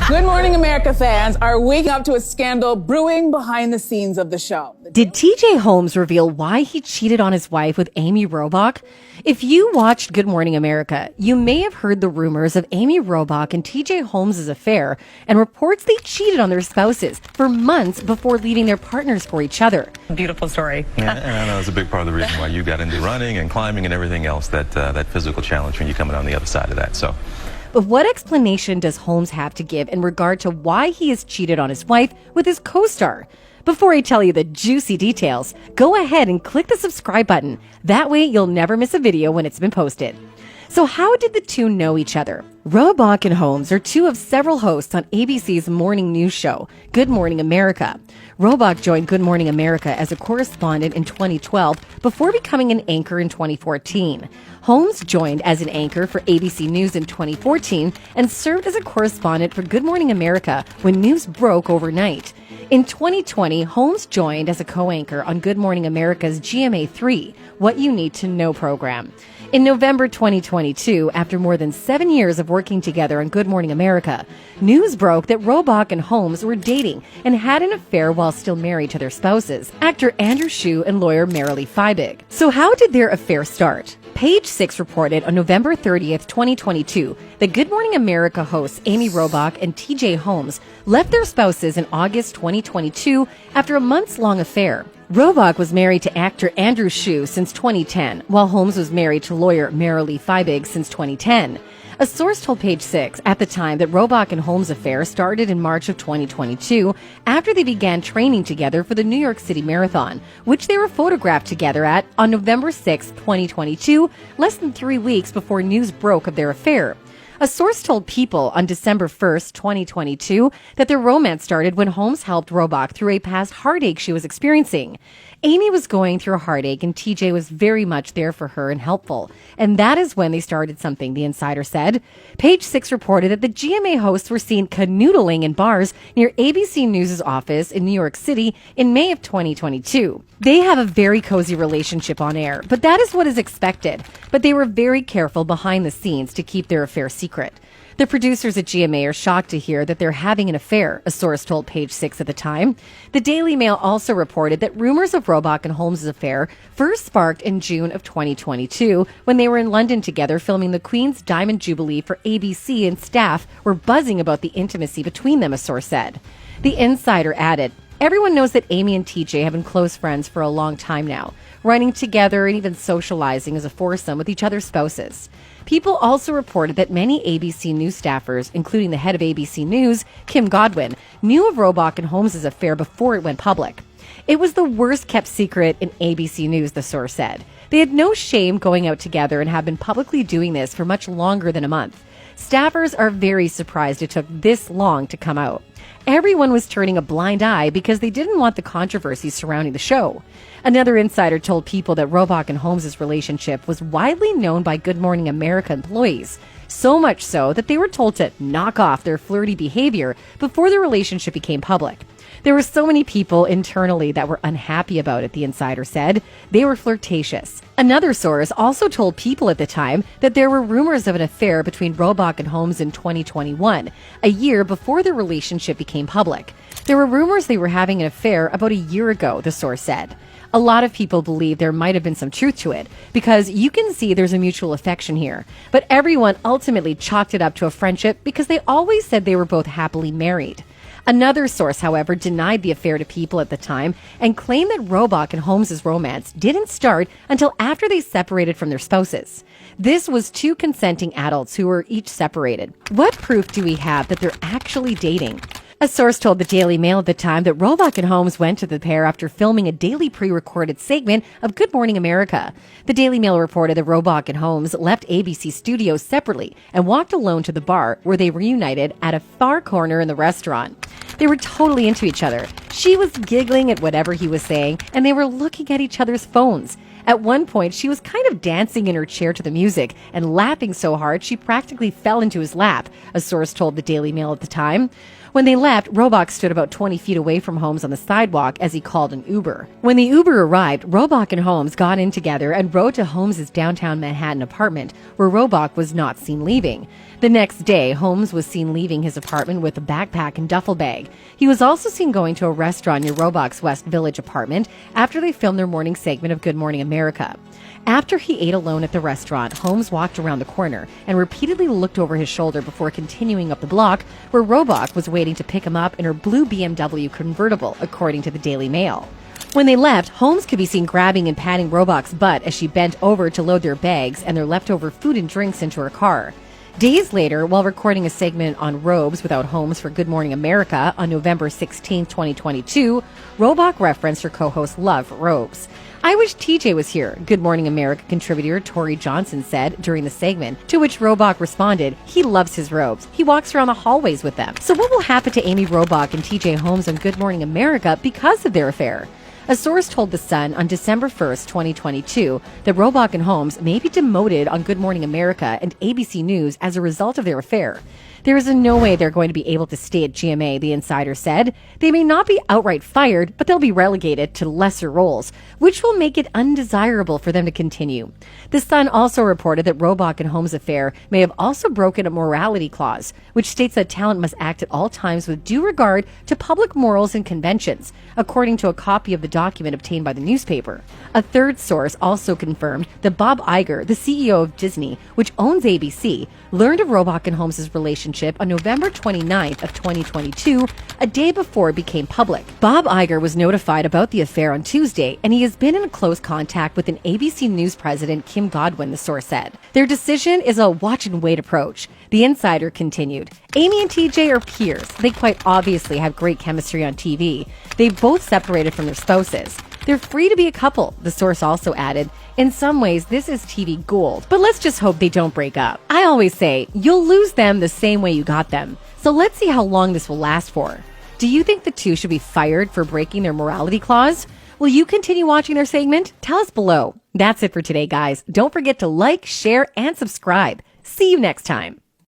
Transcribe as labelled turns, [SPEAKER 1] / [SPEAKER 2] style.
[SPEAKER 1] Good Morning America fans are waking up to a scandal brewing behind the scenes of the show.
[SPEAKER 2] Did Tj Holmes reveal why he cheated on his wife with Amy Robach? If you watched Good Morning America, you may have heard the rumors of Amy Robach and Tj Holmes' affair and reports they cheated on their spouses for months before leaving their partners for each other.
[SPEAKER 3] Beautiful story.
[SPEAKER 4] Yeah, and I know it's a big part of the reason why you got into running and climbing and everything else, that physical challenge when you're coming on the other side of that. So.
[SPEAKER 2] But what explanation does Holmes have to give in regard to why he has cheated on his wife with his co-star? Before I tell you the juicy details, go ahead and click the subscribe button. That way you'll never miss a video when it's been posted. So how did the two know each other? Robach and Holmes are two of several hosts on ABC's morning news show, Good Morning America. Robach joined Good Morning America as a correspondent in 2012 before becoming an anchor in 2014. Holmes joined as an anchor for ABC News in 2014 and served as a correspondent for Good Morning America when news broke overnight. In 2020, Holmes joined as a co-anchor on Good Morning America's GMA 3, What You Need to Know program. In November 2022, after more than 7 years of working together on Good Morning America, news broke that Robach and Holmes were dating and had an affair while still married to their spouses, actor Andrew Shue and lawyer Marilee Fiebig. So how did their affair start? Page 6 reported on November 30th, 2022, that Good Morning America hosts Amy Robach and Tj Holmes left their spouses in August 2022 after a months-long affair. Robach was married to actor Andrew Shue since 2010, while Holmes was married to lawyer Marilee Fiebig since 2010. A source told Page 6 at the time that Robach and Holmes' affair started in March of 2022 after they began training together for the New York City Marathon, which they were photographed together at on November 6, 2022, less than 3 weeks before news broke of their affair. A source told People on December 1st, 2022, that their romance started when Holmes helped Robach through a past heartache she was experiencing. Amy was going through a heartache and TJ was very much there for her and helpful. And that is when they started something, the insider said. Page 6 reported that the GMA hosts were seen canoodling in bars near ABC News' office in New York City in May of 2022. They have a very cozy relationship on air, but that is what is expected. But they were very careful behind the scenes to keep their affair secret. The producers at GMA are shocked to hear that they're having an affair, a source told Page 6 at the time. The Daily Mail also reported that rumors of Robach and Holmes' affair first sparked in June of 2022 when they were in London together filming the Queen's Diamond Jubilee for ABC, and staff were buzzing about the intimacy between them, a source said. The insider added, "Everyone knows that Amy and TJ have been close friends for a long time now, running together and even socializing as a foursome with each other's spouses." People also reported that many ABC News staffers, including the head of ABC News, Kim Godwin, knew of Robach and Holmes' affair before it went public. It was the worst kept secret in ABC News, the source said. They had no shame going out together and have been publicly doing this for much longer than a month. Staffers are very surprised it took this long to come out. Everyone was turning a blind eye because they didn't want the controversy surrounding the show. Another insider told People that Robach and Holmes' relationship was widely known by Good Morning America employees, so much so that they were told to knock off their flirty behavior before the relationship became public. There were so many people internally that were unhappy about it, the insider said. They were flirtatious. Another source also told People at the time that there were rumors of an affair between Robach and Holmes in 2021, a year before their relationship became public. There were rumors they were having an affair about a year ago, the source said. A lot of people believe there might have been some truth to it, because you can see there's a mutual affection here. But everyone ultimately chalked it up to a friendship because they always said they were both happily married. Another source, however, denied the affair to People at the time and claimed that Robach and Holmes' romance didn't start until after they separated from their spouses. This was two consenting adults who were each separated. What proof do we have that they're actually dating? A source told the Daily Mail at the time that Robach and Holmes went to the pair after filming a daily pre-recorded segment of Good Morning America. The Daily Mail reported that Robach and Holmes left ABC studios separately and walked alone to the bar, where they reunited at a far corner in the restaurant. They were totally into each other. She was giggling at whatever he was saying, and they were looking at each other's phones. At one point, she was kind of dancing in her chair to the music and laughing so hard she practically fell into his lap, a source told the Daily Mail at the time. When they left, Robach stood about 20 feet away from Holmes on the sidewalk as he called an Uber. When the Uber arrived, Robach and Holmes got in together and rode to Holmes' downtown Manhattan apartment, where Robach was not seen leaving. The next day, Holmes was seen leaving his apartment with a backpack and duffel bag. He was also seen going to a restaurant near Robach's West Village apartment after they filmed their morning segment of Good Morning America. After he ate alone at the restaurant, Holmes walked around the corner and repeatedly looked over his shoulder before continuing up the block, where Robach was waiting to pick him up in her blue BMW convertible, according to the Daily Mail. When they left, Holmes could be seen grabbing and patting Robach's butt as she bent over to load their bags and their leftover food and drinks into her car. Days later, while recording a segment on robes without Holmes for Good Morning America on November 16, 2022, Robach referenced her co-host Love robes. "I wish TJ was here," Good Morning America contributor Tori Johnson said during the segment, to which Robach responded, "He loves his robes. He walks around the hallways with them." So what will happen to Amy Robach and TJ Holmes on Good Morning America because of their affair? A source told The Sun on December 1st, 2022, that Robach and Holmes may be demoted on Good Morning America and ABC News as a result of their affair. "There is no way they're going to be able to stay at GMA," the insider said. "They may not be outright fired, but they'll be relegated to lesser roles, which will make it undesirable for them to continue." The Sun also reported that Robach and Holmes' affair may have also broken a morality clause, which states that talent must act at all times with due regard to public morals and conventions, according to a copy of the document obtained by the newspaper. A third source also confirmed that Bob Iger, the CEO of Disney, which owns ABC, learned of Robach and Holmes' relationship on November 29th of 2022, a day before it became public. Bob Iger was notified about the affair on Tuesday, and he has been in close contact with an ABC News president, Kim Godwin, the source said. Their decision is a watch-and-wait approach. The insider continued, "Amy and TJ are peers. They quite obviously have great chemistry on TV. They've both separated from their spouses. They're free to be a couple," the source also added. "In some ways, this is TV gold, but let's just hope they don't break up. I always say, you'll lose them the same way you got them. So let's see how long this will last for." Do you think the two should be fired for breaking their morality clause? Will you continue watching their segment? Tell us below. That's it for today, guys. Don't forget to like, share, and subscribe. See you next time.